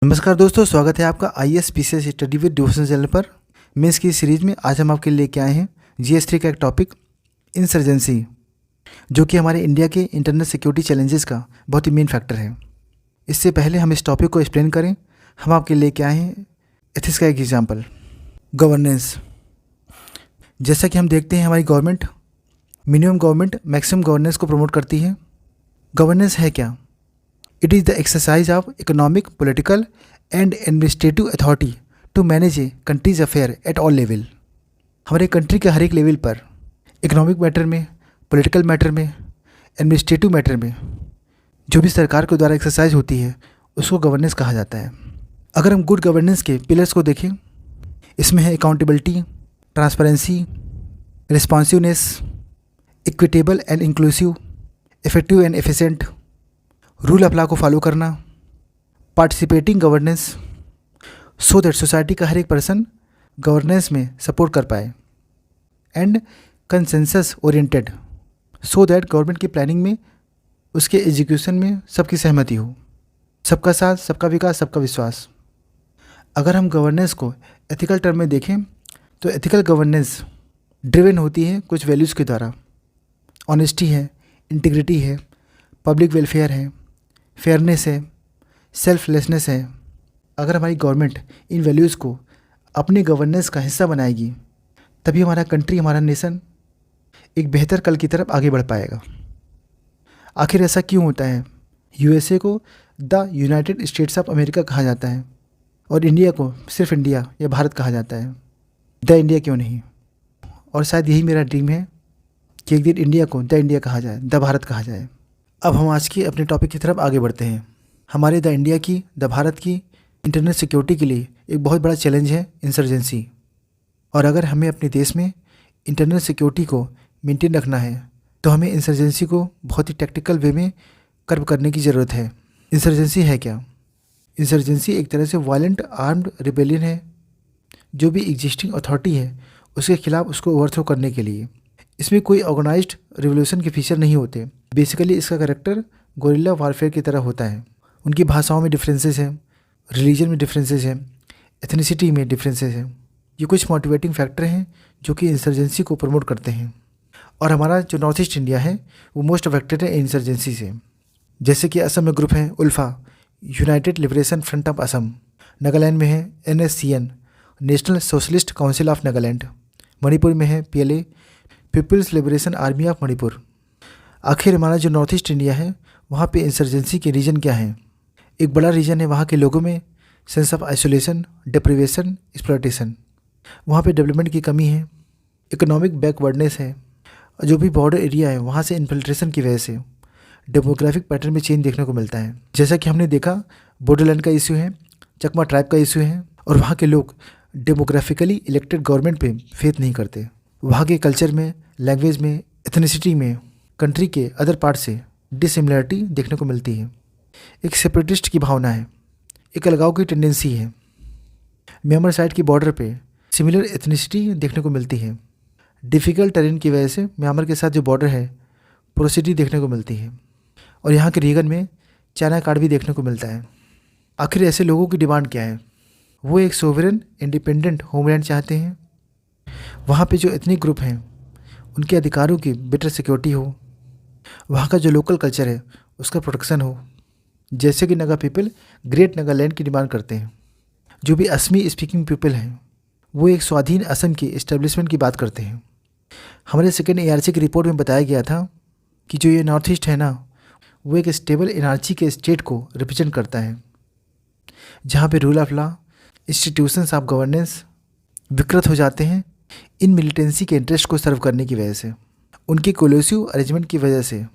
नमस्कार दोस्तों, स्वागत है आपका IAS PCS study with devotion channel पर। मेंस की सीरीज में आज हम आपके लिए लेके आए हैं GS3 का एक टॉपिक इंसर्जेंसी, जो कि हमारे इंडिया के इंटरनल सिक्योरिटी चैलेंजेस का बहुत ही मेन फैक्टर है। इससे पहले हम इस टॉपिक को एक्सप्लेन करें, हम आपके लिए लेके आए हैं एथिक्स का एक एग्जाम्पल, गवर्नेंस। जैसा कि हम देखते हैं हमारी government minimum government maximum governance को प्रमोट करती है। गवर्नेंस है क्या? It is the exercise of economic, political and administrative authority to manage a country's affair at all level। हमारे कंट्री के हर एक लेवल पर इकोनॉमिक मैटर में, पॉलिटिकल मैटर में, एडमिनिस्ट्रेटिव मैटर में जो भी सरकार के द्वारा एक्सरसाइज होती है उसको गवर्नेंस कहा जाता है। अगर हम गुड गवर्नेंस के पिलर्स को देखें, इसमें है accountability, transparency, responsiveness, equitable and inclusive, effective and efficient, rule of law को फॉलो करना, participating governance so that society का हर एक पर्सन गवर्नेंस में सपोर्ट कर पाए, and consensus oriented so that government की प्लानिंग में, उसके एग्जीक्यूशन में सबकी सहमति हो। सबका साथ, सबका विकास, सबका विश्वास। अगर हम गवर्नेंस को एथिकल टर्म में देखें तो एथिकल गवर्नेंस ड्रिवन होती है कुछ वैल्यूज़ के द्वारा। ऑनेस्टी है, इंटीग्रिटी है, पब्लिक वेलफेयर है, फेयरनेस है, सेल्फलेसनेस है। अगर हमारी गवर्नमेंट इन वैल्यूज़ को अपने गवर्नेंस का हिस्सा बनाएगी तभी हमारा कंट्री, हमारा नेशन एक बेहतर कल की तरफ आगे बढ़ पाएगा। आखिर ऐसा क्यों होता है? USA को the United states of America कहा जाता है और इंडिया को सिर्फ इंडिया या भारत कहा जाता है। द इंडिया क्यों नहीं? और शायद यही मेरा ड्रीम है कि एक दिन इंडिया को द इंडिया कहा जाए, द भारत कहा जाए। अब हम आज की अपने टॉपिक की तरफ आगे बढ़ते हैं। हमारे द इंडिया की, द भारत की इंटरनल सिक्योरिटी के लिए एक बहुत बड़ा चैलेंज है इंसर्जेंसी। और अगर हमें अपने देश में इंटरनल सिक्योरिटी को मेंटेन रखना है तो हमें इंसर्जेंसी को बहुत ही टैक्टिकल वे में कर्व करने की ज़रूरत है। इंसर्जेंसी है क्या? इंसर्जेंसी एक तरह से वायलेंट आर्म्ड रिबेलियन है, जो भी एग्जिस्टिंग अथॉरिटी है उसके खिलाफ उसको ओवरथ्रो करने के लिए। इसमें कोई ऑर्गेनाइज्ड रिवोल्यूशन के फीचर नहीं होते। बेसिकली इसका कैरेक्टर गोरिल्ला वारफेयर की तरह होता है। उनकी भाषाओं में डिफरेंसेस हैं, रिलीजन में डिफरेंसेस हैं, एथनिसिटी में डिफरेंसेस हैं। ये कुछ मोटिवेटिंग फैक्टर हैं जो कि इंसर्जेंसी को प्रमोट करते हैं। और हमारा जो नॉर्थ ईस्ट इंडिया है वो मोस्ट अफेक्टेड है इंसर्जेंसी से। जैसे कि असम में ग्रुप है ULFA, United Liberation Front of Assam. Nagaland में है NSCN, National Socialist Council of Nagaland. Manipur में है PLA, People's Liberation Army of Manipur. आखिर हमारा जो नॉर्थ ईस्ट इंडिया है वहाँ पे इंसर्जेंसी के रीजन क्या हैं? एक बड़ा रीजन है वहाँ के लोगों में sense of isolation, deprivation, exploitation. वहाँ पे डेवलपमेंट की कमी है, इकोनॉमिक बैकवर्डनेस है। जो भी बॉर्डर एरिया है वहाँ से इन्फिल्ट्रेशन की वजह से डेमोग्राफिक पैटर्न में चेंज देखने को मिलता है। जैसा कि हमने देखा, बॉर्डरलैंड का इशू है, चकमा ट्राइब का इशू है, और वहाँ के लोग डेमोग्राफिकली इलेक्टेड गवर्नमेंट पे फेथ नहीं करते। वहाँ के कल्चर में, लैंग्वेज में, एथनिसिटी में कंट्री के अदर पार्ट से डिसिमिलरिटी देखने को मिलती है। एक सेपरेटिस्ट की भावना है, एक अलगाव की टेंडेंसी है। म्यांमार साइड की बॉर्डर पे सिमिलर एथनिसिटी देखने को मिलती है। डिफ़िकल्ट टेरेन की वजह से म्यांमार के साथ जो बॉर्डर है पोरोसिटी देखने को मिलती है। और यहाँ के रीजन में चाइना कार्ड भी देखने को मिलता है। आखिर ऐसे लोगों की डिमांड क्या है? वो एक सोवरेन इंडिपेंडेंट होमलैंड चाहते हैं। वहाँ पे जो एथनिक ग्रुप हैं उनके अधिकारों की बेटर सिक्योरिटी हो, वहाँ का जो लोकल कल्चर है उसका प्रोटेक्शन हो। जैसे कि नगा पीपल ग्रेट नागालैंड की डिमांड करते हैं। जो भी असमी स्पीकिंग पीपल हैं वो एक स्वाधीन असम की इस्टेब्लिशमेंट की बात करते हैं। हमारे सेकेंड ARC की रिपोर्ट में बताया गया था कि जो ये नॉर्थ ईस्ट है ना, वो एक स्टेबल एनआरची के स्टेट को रिप्रेजेंट करता है, जहाँ पे rule of law, institutions of governance विकृत हो जाते हैं इन मिलिटेंसी के इंटरेस्ट को सर्व करने की वजह से। उनकी कोलोसिव अरेंजमेंट की वजह से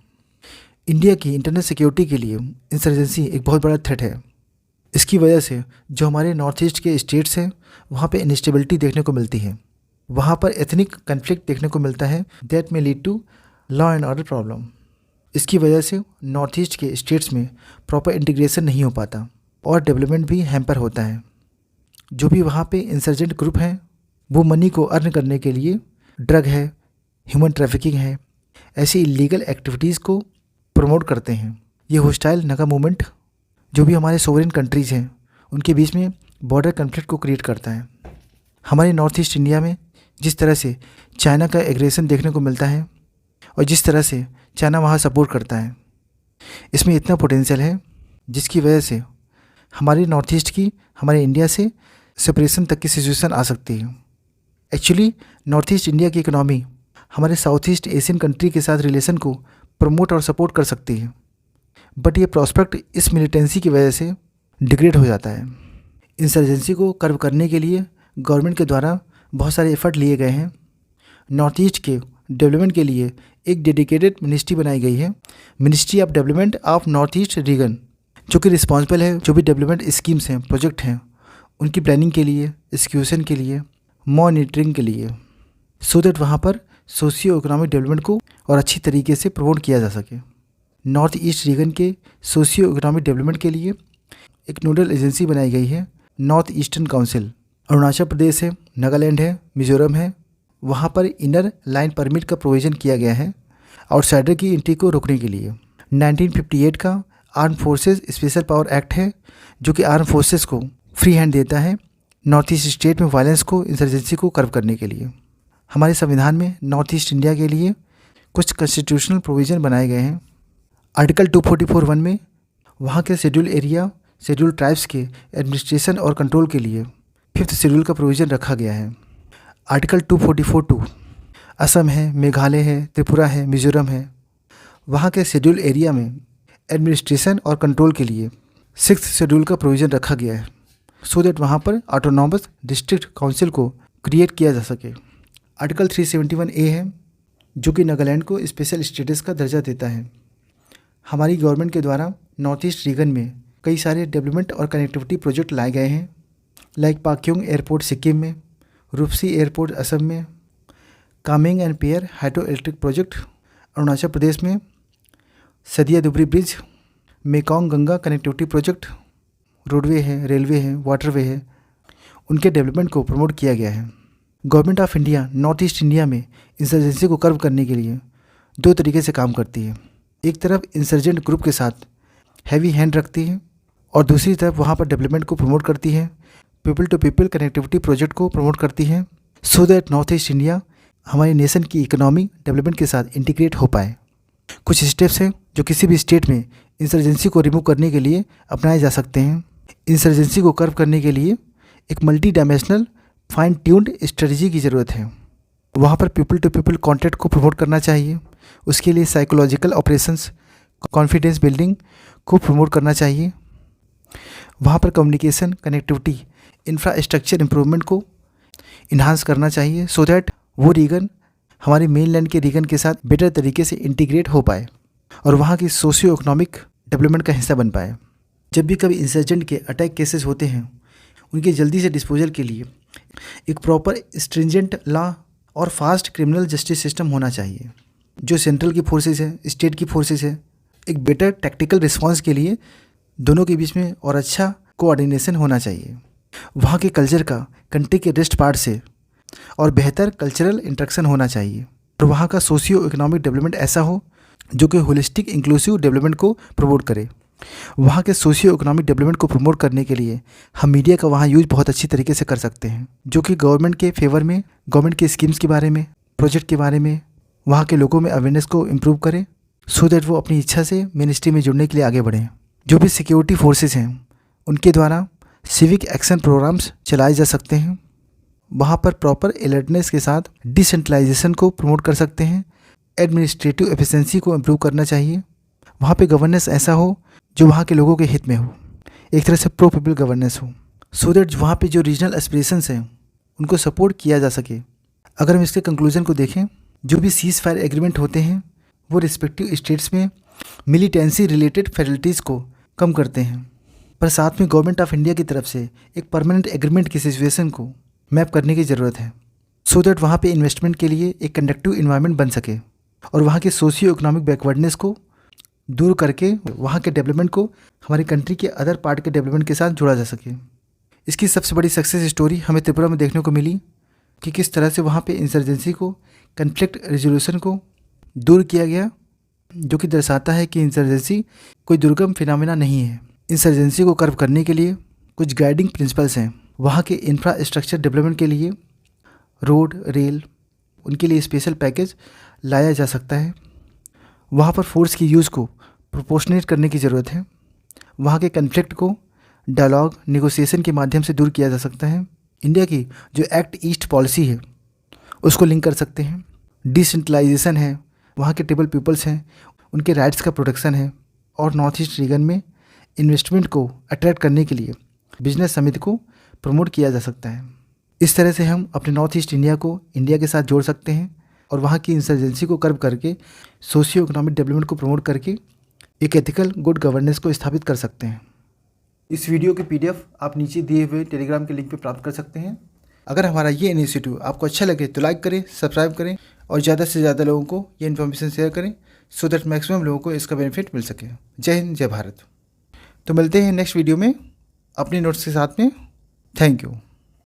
इंडिया की इंटरनल सिक्योरिटी के लिए इंसर्जेंसी एक बहुत बड़ा थ्रेट है। इसकी वजह से जो हमारे नॉर्थ ईस्ट के स्टेट्स हैं वहाँ पे इनस्टेबिलिटी देखने को मिलती है। वहाँ पर एथनिक कन्फ्लिक्ट देखने को मिलता है दैट में lead to law and order problem. इसकी वजह से नॉर्थ ईस्ट के स्टेट्स में प्रॉपर इंटीग्रेशन नहीं हो पाता और डेवलपमेंट भी हैम्पर होता है। जो भी वहाँ पे इंसर्जेंट ग्रुप हैं वो मनी को अर्न करने के लिए ड्रग है, ह्यूमन ट्रैफिकिंग है, ऐसी इलीगल एक्टिविटीज़ को प्रमोट करते हैं। ये होस्टाइल नगा मूवमेंट जो भी हमारे सोवरेन कंट्रीज़ हैं उनके बीच में बॉर्डर कन्फ्लिक्ट को क्रिएट करता है। हमारे नॉर्थ ईस्ट इंडिया में जिस तरह से चाइना का एग्रेशन देखने को मिलता है और जिस तरह से चाइना वहाँ सपोर्ट करता है, इसमें इतना पोटेंशियल है जिसकी वजह से हमारे नॉर्थ ईस्ट की हमारे इंडिया से सेपरेशन तक की सिचुएशन आ सकती है। एक्चुअली नॉर्थ ईस्ट इंडिया की इकोनॉमी हमारे साउथ ईस्ट एशियन कंट्री के साथ रिलेशन को प्रमोट और सपोर्ट कर सकती है, बट ये प्रॉस्पेक्ट इस मिलिटेंसी की वजह से डिग्रेड हो जाता है। इंसर्जेंसी को कर्व करने के लिए गवर्नमेंट के द्वारा बहुत सारे एफर्ट लिए गए हैं। नॉर्थ ईस्ट के डेवलपमेंट के लिए एक डेडिकेटेड मिनिस्ट्री बनाई गई है, ministry of development of north east region, जो कि रिस्पॉन्सिबल है जो भी डेवलपमेंट स्कीम्स हैं, प्रोजेक्ट हैं, उनकी प्लानिंग के लिए, एक्सिक्यूशन के लिए, मॉनिटरिंग के लिए, सो दैट वहाँ पर सोशियो इकोनॉमिक डेवलपमेंट को और अच्छी तरीके से प्रमोट किया जा सके। नॉर्थ ईस्ट रीजन के सोशियो इकोनॉमिक डेवलपमेंट के लिए एक नोडल एजेंसी बनाई गई है, north eastern council. Arunachal Pradesh है, नागालैंड है, मिजोरम है, वहाँ पर इनर लाइन परमिट का प्रोविज़न किया गया है आउटसाइडर की एंट्री को रोकने के लिए। 1958 का arm forces special power act है जो कि आर्म फोर्सेस को फ्री हैंड देता है नॉर्थ ईस्ट स्टेट में वायलेंस को, इंसर्जेंसी को कर्व करने के लिए। हमारे संविधान में नॉर्थ ईस्ट इंडिया के लिए कुछ कॉन्स्टिट्यूशनल प्रोविज़न बनाए गए हैं। आर्टिकल 244(1) में वहाँ के शेड्यूल एरिया, शेड्यूल ट्राइब्स के एडमिनिस्ट्रेशन और कंट्रोल के लिए 5th शेड्यूल का प्रोविज़न रखा गया है। आर्टिकल 244(2) असम है, मेघालय है, त्रिपुरा है, मिजोरम है, वहाँ के शेड्यूल एरिया में एडमिनिस्ट्रेशन और कंट्रोल के लिए 6th शेड्यूल का प्रोविज़न रखा गया है, सो दैट वहाँ पर ऑटोनॉमस डिस्ट्रिक्ट काउंसिल को क्रिएट किया जा सके। आर्टिकल 371(a) है जो कि नागालैंड को स्पेशल स्टेटस का दर्जा देता है। हमारी गवर्नमेंट के द्वारा नॉर्थ ईस्ट रीजन में कई सारे डेवलपमेंट और कनेक्टिविटी प्रोजेक्ट लाए गए हैं, लाइक पाक्योंग एयरपोर्ट सिक्किम में, रूपसी एयरपोर्ट असम में, Kameng and Pare hydro electric project Arunachal Pradesh में, Sadiya Dhubri bridge, Mekong Ganga connectivity project, roadway है, रेलवे है, वाटरवे है, उनके डेवलपमेंट को प्रमोट किया गया है। Government of India north east India में इंसर्जेंसी को कर्व करने के लिए 2 तरीके से काम करती है। एक तरफ इंसर्जेंट ग्रुप के साथ हैवी हैंड रखती है और दूसरी तरफ वहाँ पर डेवलपमेंट को प्रमोट करती है, people to people connectivity project को प्रमोट करती है, so that north east India हमारे नेशन की इकोनॉमी डेवलपमेंट के साथ इंटीग्रेट हो पाए। कुछ स्टेप्स हैं जो किसी भी स्टेट में इंसर्जेंसी को रिमूव करने के लिए अपनाए जा सकते हैं। इंसर्जेंसी को कर्व करने के लिए एक multi dimensional fine tuned strategy की ज़रूरत है। वहाँ पर पीपल टू पीपल कॉन्टैक्ट को प्रमोट करना चाहिए, उसके लिए साइकोलॉजिकल ऑपरेशंस, कॉन्फिडेंस बिल्डिंग को प्रमोट करना चाहिए। वहाँ पर कम्युनिकेशन, कनेक्टिविटी, इंफ्रास्ट्रक्चर इम्प्रूवमेंट को इन्हांस करना चाहिए, सो दैट वो रीजन हमारे मेन लैंड के रीजन के साथ बेटर तरीके से इंटीग्रेट हो पाए और वहाँ की सोशियो इकोनॉमिक डेवलपमेंट का हिस्सा बन पाए। जब भी कभी इंसर्जेंट के अटैक केसेस होते हैं, उनके जल्दी से डिस्पोजल के लिए एक प्रॉपर स्ट्रिंजेंट लॉ और फास्ट क्रिमिनल जस्टिस सिस्टम होना चाहिए। जो सेंट्रल की फोर्सेस है, स्टेट की फोर्सेस है, एक बेटर टैक्टिकल रिस्पांस के लिए दोनों के बीच में और अच्छा कोऑर्डिनेशन होना चाहिए। वहाँ के कल्चर का कंट्री के रेस्ट पार्ट से और बेहतर कल्चरल इंटरेक्शन होना चाहिए और वहाँ का सोशियो इकोनॉमिक डेवलपमेंट ऐसा हो जो कि होलिस्टिक इंक्लूसिव डेवलपमेंट को प्रमोट करे। वहाँ के सोशियो इकोनॉमिक डेवलपमेंट को प्रमोट करने के लिए हम मीडिया का वहाँ यूज बहुत अच्छी तरीके से कर सकते हैं, जो कि गवर्नमेंट के फेवर में, गवर्नमेंट के स्कीम्स के बारे में, प्रोजेक्ट के बारे में वहाँ के लोगों में अवेयरनेस को इम्प्रूव करें, सो दैट वो अपनी इच्छा से मिनिस्ट्री में जुड़ने के लिए आगे बढ़ें। जो भी सिक्योरिटी फोर्सेस हैं उनके द्वारा सिविक एक्शन प्रोग्राम्स चलाए जा सकते हैं। वहाँ पर प्रॉपर अलर्टनेस के साथ डिसेंट्रलाइजेशन को प्रमोट कर सकते हैं, एडमिनिस्ट्रेटिव एफिशिएंसी को इम्प्रूव करना चाहिए। वहाँ पे गवर्नेंस ऐसा हो जो वहाँ के लोगों के हित में हो, एक तरह से प्रो पीपल गवर्नेंस हो, सो दैट वहाँ पे जो रीजनल एस्पिरेशंस हैं उनको सपोर्ट किया जा सके। अगर हम इसके कंक्लूजन को देखें, जो भी सीज फायर एग्रीमेंट होते हैं वो रिस्पेक्टिव स्टेट्स में मिलिटेंसी रिलेटेड फैसिलिटीज़ को कम करते हैं, पर साथ में गवर्नमेंट ऑफ इंडिया की तरफ से एक परमानेंट एग्रीमेंट की सिचुएशन को मैप करने की ज़रूरत है, सो दैट वहाँ पे इन्वेस्टमेंट के लिए एक कंडक्टिव इन्वायरमेंट बन सके और वहाँ के सोशियो इकोनॉमिक बैकवर्डनेस को दूर करके वहाँ के डेवलपमेंट को हमारी कंट्री के अदर पार्ट के डेवलपमेंट के साथ जोड़ा जा सके। इसकी सबसे बड़ी सक्सेस स्टोरी हमें त्रिपुरा में देखने को मिली कि किस तरह से वहाँ पे इंसर्जेंसी को, कन्फ्लिक्ट रेजोल्यूशन को दूर किया गया, जो कि दर्शाता है कि इंसर्जेंसी कोई दुर्गम फिनोमेना नहीं है। इंसर्जेंसी को कर्व करने के लिए कुछ गाइडिंग प्रिंसिपल्स हैं। वहाँ के इंफ्रास्ट्रक्चर डेवलपमेंट के लिए रोड, रेल, उनके लिए स्पेशल पैकेज लाया जा सकता है। वहाँ पर फोर्स की यूज़ को प्रोपोर्शनेट करने की ज़रूरत है। वहाँ के कन्फ्लिक्ट को डायलॉग, नेगोशिएशन के माध्यम से दूर किया जा सकता है। इंडिया की जो एक्ट ईस्ट पॉलिसी है उसको लिंक कर सकते हैं। डिसेंट्रलाइजेशन है, वहाँ के ट्राइबल पीपल्स हैं, उनके राइट्स का प्रोटेक्शन है। और नॉर्थ ईस्ट रीजन में इन्वेस्टमेंट को अट्रैक्ट करने के लिए बिजनेस समिट को प्रमोट किया जा सकता है। इस तरह से हम अपने नॉर्थ ईस्ट इंडिया को इंडिया के साथ जोड़ सकते हैं और वहाँ की इंसर्जेंसी को कर्व करके सोशियो इकोनॉमिक डेवलपमेंट को प्रमोट करके एक एथिकल गुड गवर्नेंस को स्थापित कर सकते हैं। इस वीडियो के PDF आप नीचे दिए हुए टेलीग्राम के लिंक पे प्राप्त कर सकते हैं। अगर हमारा ये इनिशिएटिव आपको अच्छा लगे तो लाइक करें, सब्सक्राइब करें और ज़्यादा से ज़्यादा लोगों को ये इन्फॉर्मेशन शेयर करें सो दैट मैक्सिमम लोगों को इसका बेनिफिट मिल सके। जय हिंद, जय भारत। तो मिलते हैं नेक्स्ट वीडियो में अपने नोट्स के साथ में। Thank you.